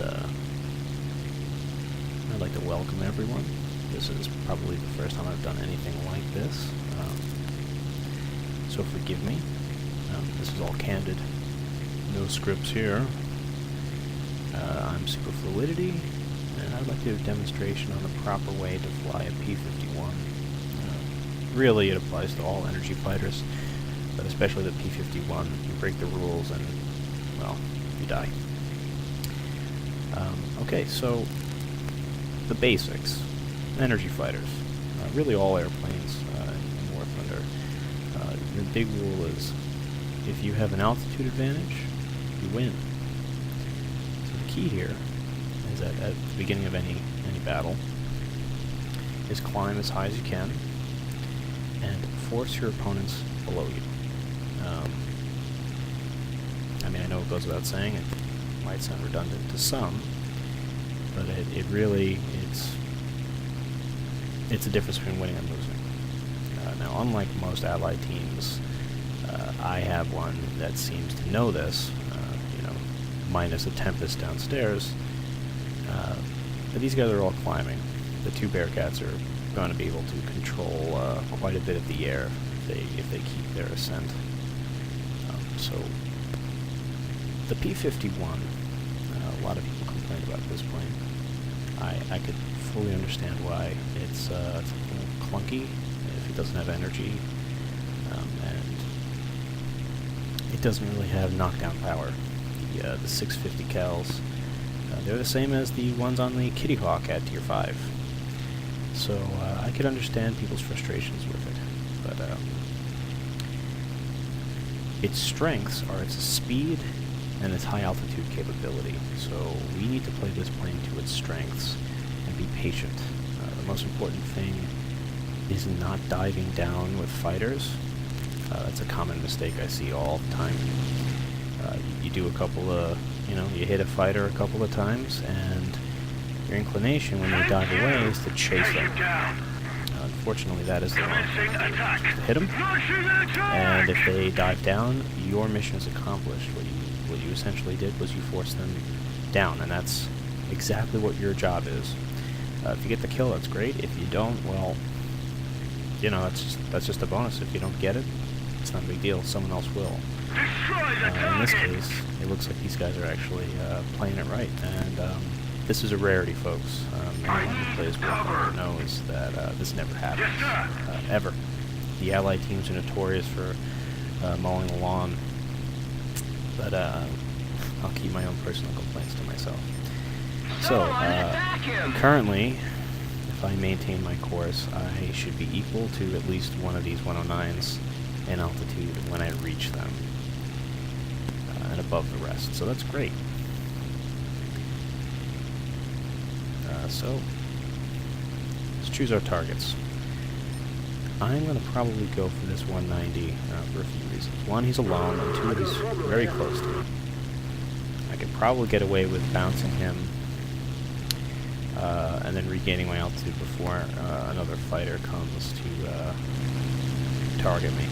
I'd like to welcome everyone. This is probably the first time I've done anything like this, so forgive me. This is all candid. No scripts here. I'm Super Fluidity, and I'd like to do a demonstration on the proper way to fly a P-51. Really, it applies to all energy fighters, but especially the P-51. You break the rules and, well, you die. Okay, so the basics. Energy fighters. Really all airplanes in War Thunder. The big rule is, if you have an altitude advantage, you win. So the key here is that at the beginning of any battle is climb as high as you can and force your opponents below you. I mean, I know it goes without saying, it might sound redundant to some, but it really, it's a difference between winning and losing. Now, unlike most Allied teams, I have one that seems to know this, minus a Tempest downstairs, but these guys are all climbing. The two Bearcats are going to be able to control quite a bit of the air if they keep their ascent. So, the P-51, a lot of people complain about this plane. I could fully understand why. It's a little clunky if it doesn't have energy, and it doesn't really have knockdown power. The 650 cals, they're the same as the ones on the Kitty Hawk at Tier 5. So I could understand people's frustrations with it, but its strengths are its speed and its high altitude capability. So we need to play this plane to its strengths and be patient. The most important thing is not diving down with fighters. That's a common mistake I see all the time. You do a couple of, you hit a fighter a couple of times, and your inclination when they dive away is to chase them. Unfortunately, that is the wrong thing to do. To hit them, and if they dive down, your mission is accomplished. What you essentially did was you forced them down, and that's exactly what your job is. If you get the kill, that's great. If you don't, well, that's just a bonus. If you don't get it, it's not a big deal. Someone else will. In this case, it looks like these guys are actually playing it right, and this is a rarity, folks. Anyone who plays War Thunder knows that this never happens, ever. The Allied teams are notorious for mowing the lawn, but I'll keep my own personal complaints to myself. So, currently, if I maintain my course, I should be equal to at least one of these 109s in altitude when I reach them, and above the rest, so that's great. So, let's choose our targets. I'm going to probably go for this 190 for a few reasons. One, he's alone, and two, he's very close to me. I could probably get away with bouncing him and then regaining my altitude before another fighter comes to target me.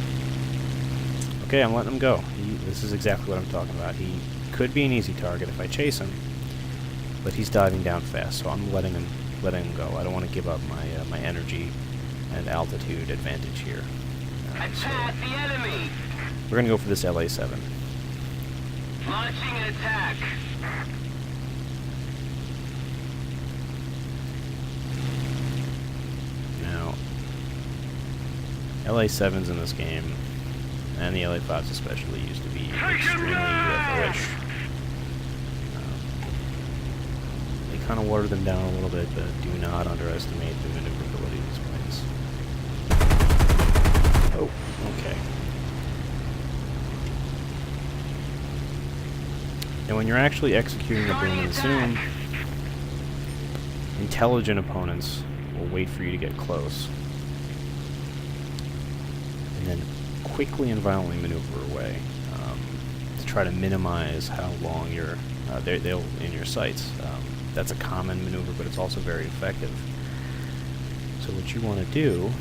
Okay, I'm letting him go. This is exactly what I'm talking about. He could be an easy target if I chase him, but he's diving down fast, so I'm letting him go. I don't want to give up my energy and altitude advantage here. Attack the enemy! We're gonna go for this LA-7. Launching an attack! Now, LA-7s in this game, and the LA-5s especially, used to be extremely UFO-ish. They kind of watered them down a little bit, but do not underestimate the maneuverability of these planes. Oh, okay. And when you're actually executing the boom and zoom, intelligent opponents will wait for you to get close, and then quickly and violently maneuver away to try to minimize how long you're they'll in your sights. That's a common maneuver, but it's also very effective. So what you want to do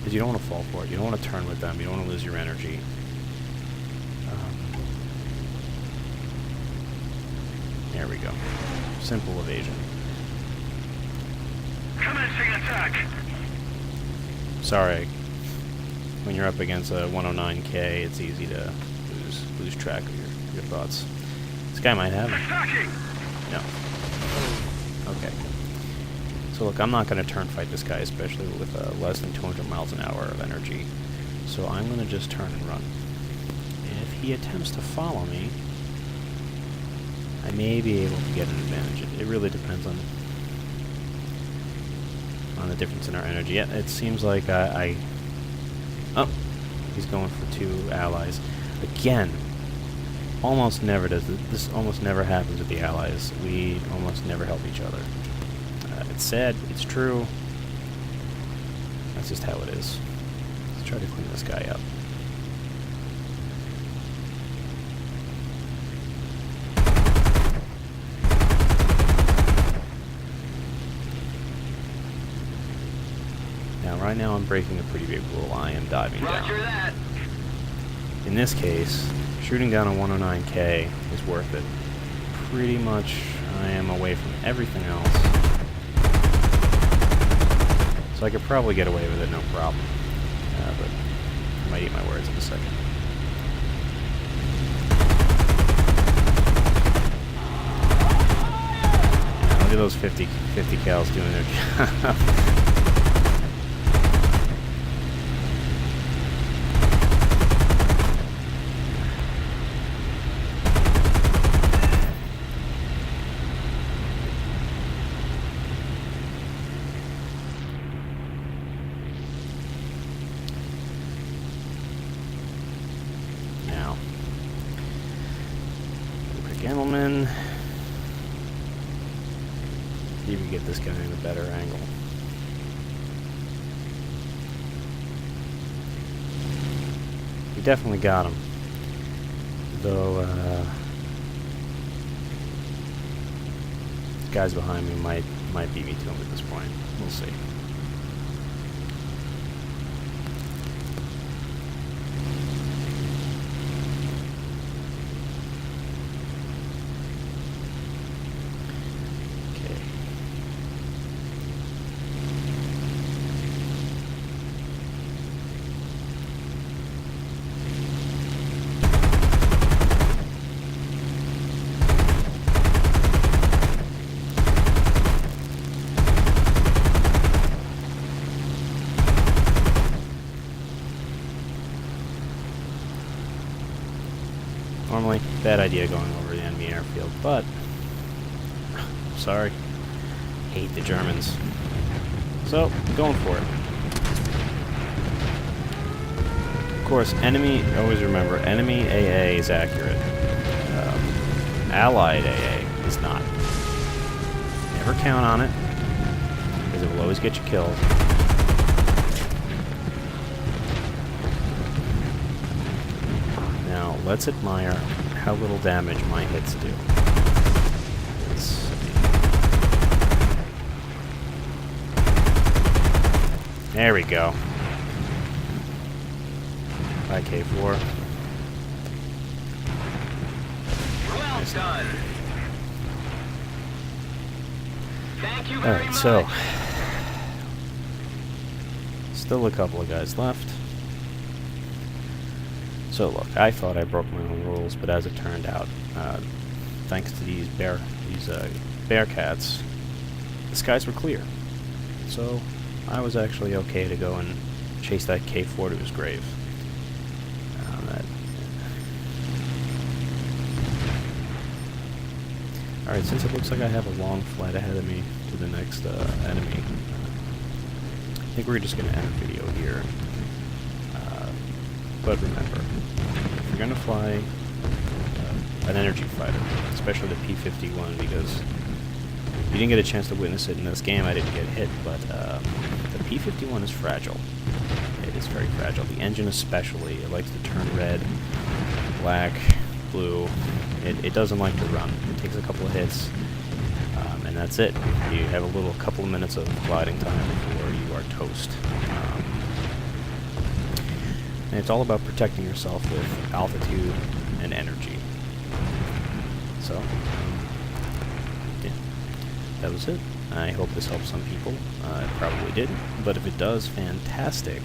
is you don't want to fall for it. You don't want to turn with them. You don't want to lose your energy. There we go. Simple evasion. Commencing attack. Sorry. When you're up against a 109K, it's easy to lose track of your thoughts. This guy might have it. Attacking. No. Okay. So look, I'm not going to turn fight this guy, especially with less than 200 miles an hour of energy. So I'm going to just turn and run. If he attempts to follow me, I may be able to get an advantage. It really depends on the difference in our energy. Yeah, it seems like oh, he's going for 2 allies. Again, almost never does this almost never happens with the allies. We almost never help each other. It's sad, it's true. That's just how it is. Let's try to clean this guy up. Now, right now I'm breaking a pretty big rule. I am diving down. Roger that. In this case, shooting down a 109K is worth it. Pretty much I am away from everything else. So I could probably get away with it, no problem. But I might eat my words in a second. Yeah, look at those 50 cals doing their job. Gentlemen, see if we get this guy in a better angle. We definitely got him, though. Guys behind me might beat me to him at this point. We'll see. Normally, bad idea going over the enemy airfield, but sorry, hate the Germans. So, going for it. Of course, enemy, always remember, enemy AA is accurate. Allied AA is not. Never count on it, because it will always get you killed. Now, let's admire how little damage my hits do. There we go. By K4. Well done. Thank you very Alright, much. so still a couple of guys left. So look, I thought I broke my own rules, but as it turned out, thanks to these bear cats, the skies were clear. So I was actually okay to go and chase that K4 to his grave. Alright, since it looks like I have a long flight ahead of me to the next enemy, I think we're just going to end the video here. But remember, if you're going to fly an energy fighter, especially the P-51, because you didn't get a chance to witness it in this game, I didn't get hit, but the P-51 is fragile. It is very fragile. The engine especially, it likes to turn red, black, blue. It doesn't like to run. It takes a couple of hits, and that's it. You have a couple of minutes of gliding time before you are toast. And it's all about protecting yourself with altitude and energy. So, that was it. I hope this helps some people. It probably didn't, but if it does, fantastic.